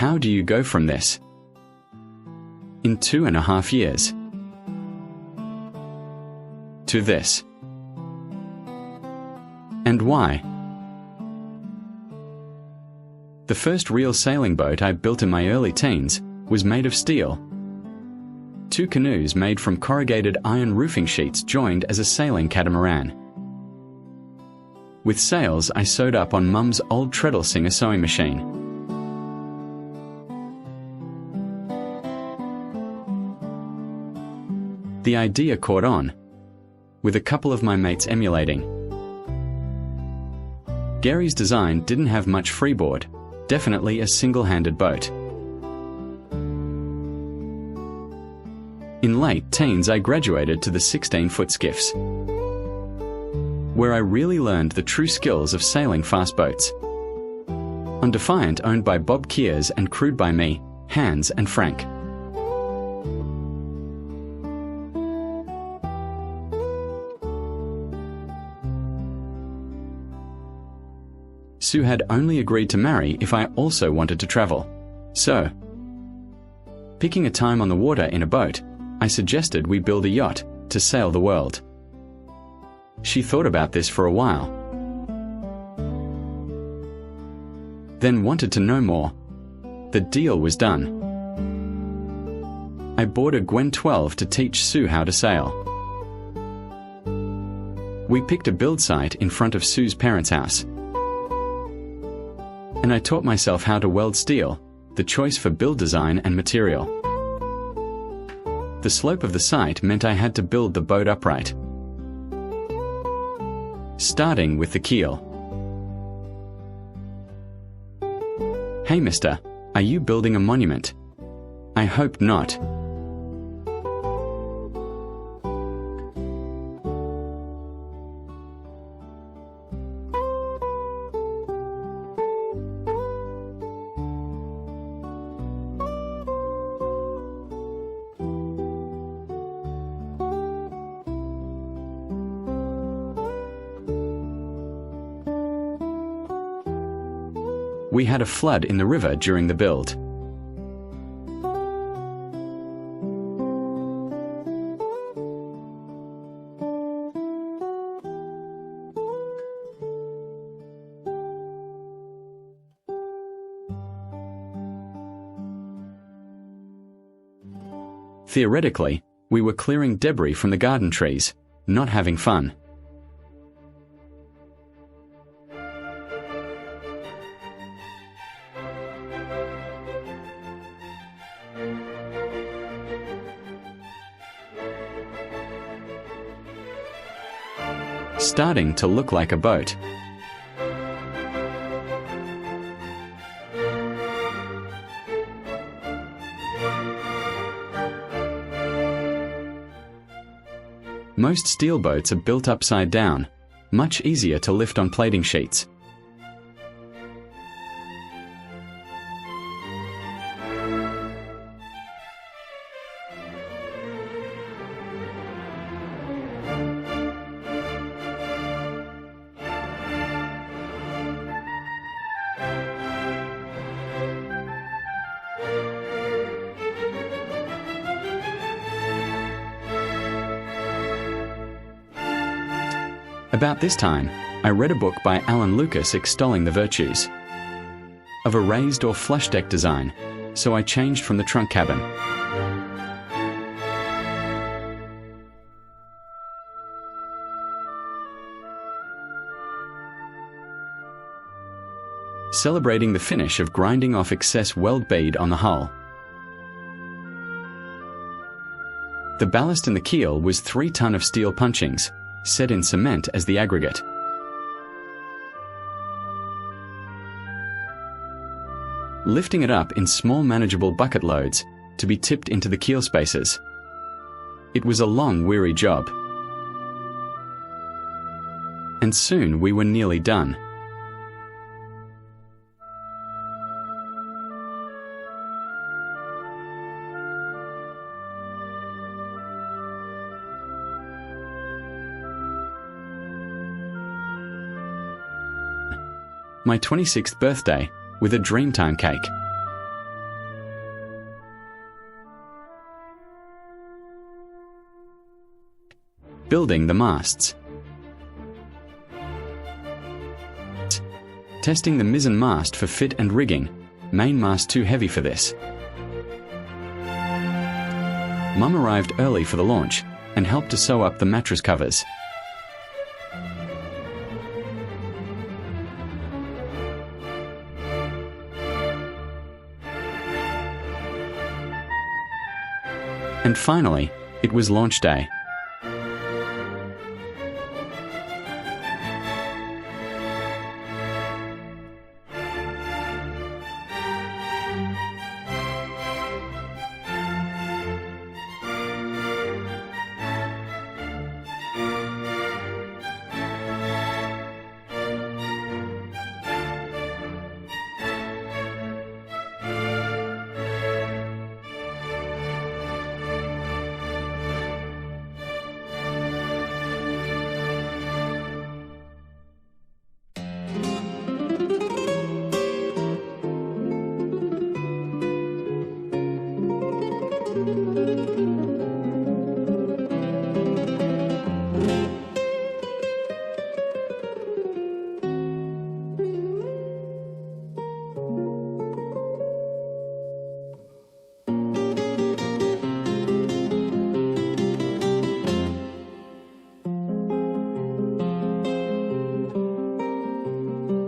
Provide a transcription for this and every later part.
How do you go from this in 2.5 years to this? And why? The first real sailing boat I built in my early teens was made of steel. 2 canoes made from corrugated iron roofing sheets joined as a sailing catamaran. With sails I sewed up on Mum's old treadle singer sewing machine. The idea caught on, with a couple of my mates emulating. Gary's design didn't have much freeboard, definitely a single-handed boat. In late teens I graduated to the 16-foot skiffs, where I really learned the true skills of sailing fast boats. On Defiant, owned by Bob Kears and crewed by me, Hans and Frank. Sue had only agreed to marry if I also wanted to travel. So, picking a time on the water in a boat, I suggested we build a yacht to sail the world. She thought about this for a while, then wanted to know more. The deal was done. I bought a Gwen 12 to teach Sue how to sail. We picked a build site in front of Sue's parents' house, and I taught myself how to weld steel, the choice for build design and material. The slope of the site meant I had to build the boat upright, starting with the keel. Hey mister, are you building a monument? I hope not. We had a flood in the river during the build. Theoretically, we were clearing debris from the garden trees, not having fun. Starting to look like a boat. Most steel boats are built upside down, much easier to lift on plating sheets. About this time, I read a book by Alan Lucas extolling the virtues of a raised or flush deck design, so I changed from the trunk cabin. Celebrating the finish of grinding off excess weld bead on the hull. The ballast in the keel was 3 ton of steel punchings, set in cement as the aggregate. Lifting it up in small manageable bucket loads to be tipped into the keel spaces. It was a long, weary job. And soon we were nearly done. My 26th birthday with a Dreamtime cake. building the masts. Testing the mizzen mast for fit and rigging, main mast too heavy for this. Mum arrived early for the launch and helped to sew up the mattress covers. And finally, it was launch day.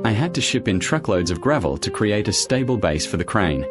I had to ship in truckloads of gravel to create a stable base for the crane.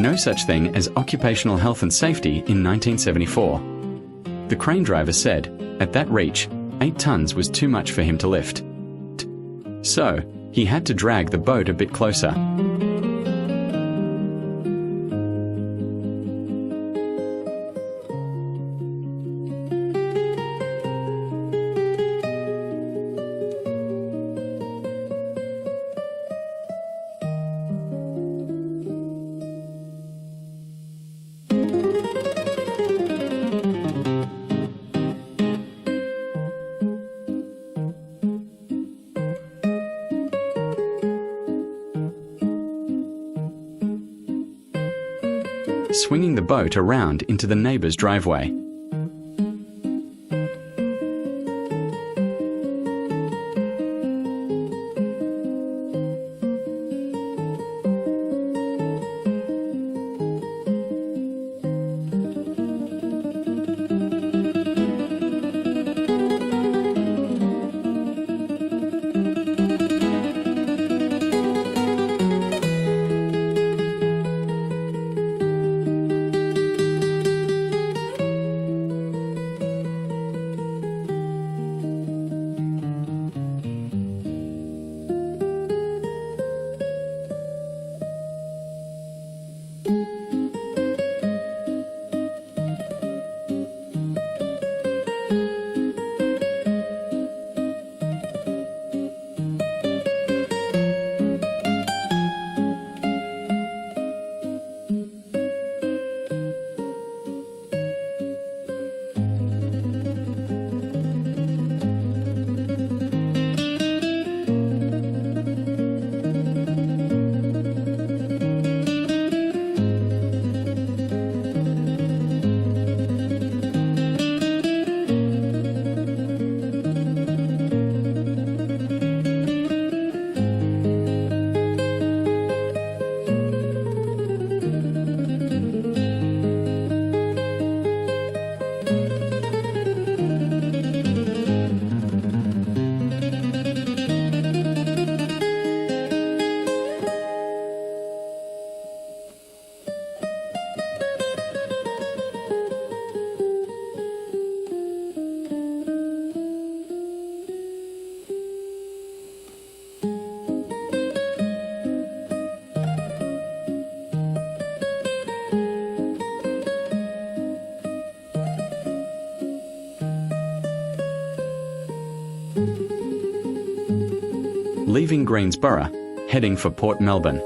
No such thing as occupational health and safety in 1974. The crane driver said, at that reach, 8 tons was too much for him to lift. So, he had to drag the boat a bit closer. Swinging the boat around into the neighbour's driveway. leaving Greensboro, heading for Port Melbourne.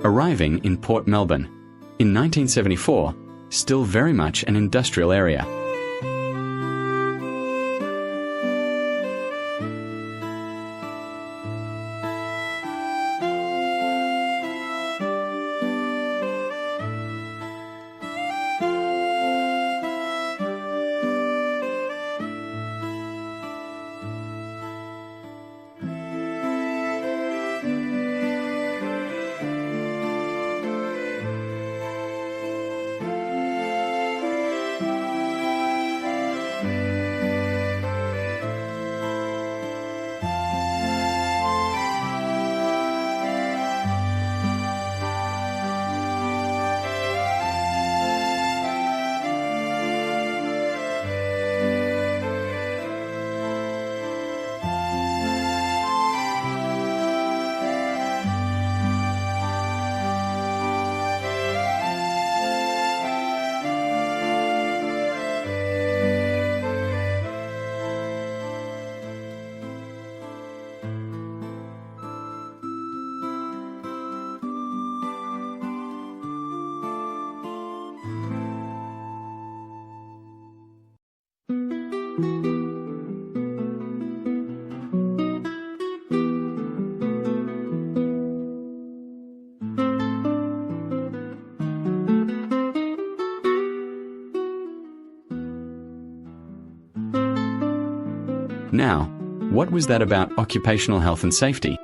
Arriving in Port Melbourne, in 1974, still very much an industrial area. Now, what was that about occupational health and safety?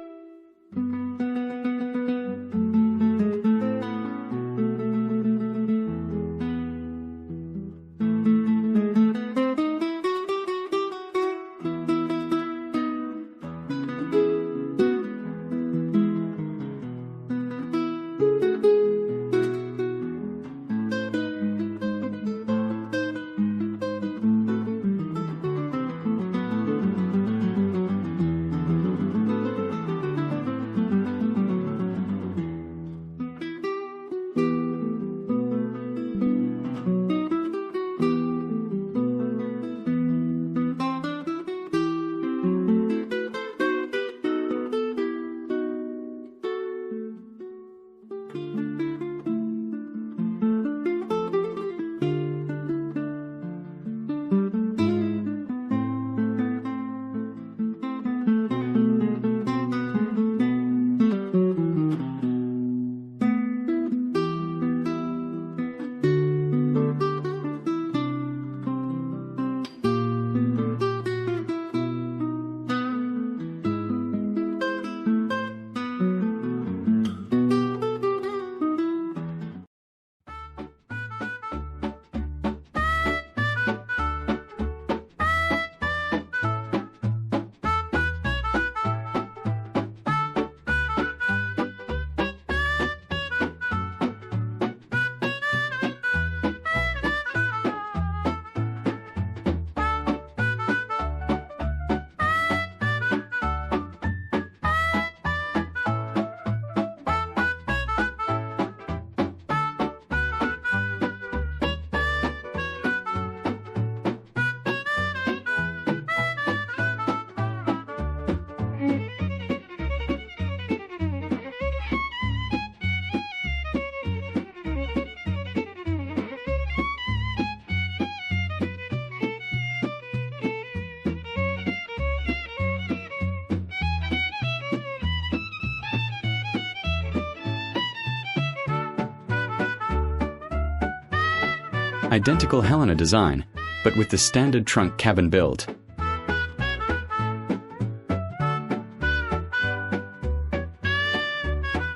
Identical Helena design, but with the standard trunk cabin build.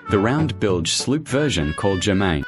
The round bilge sloop version called Germaine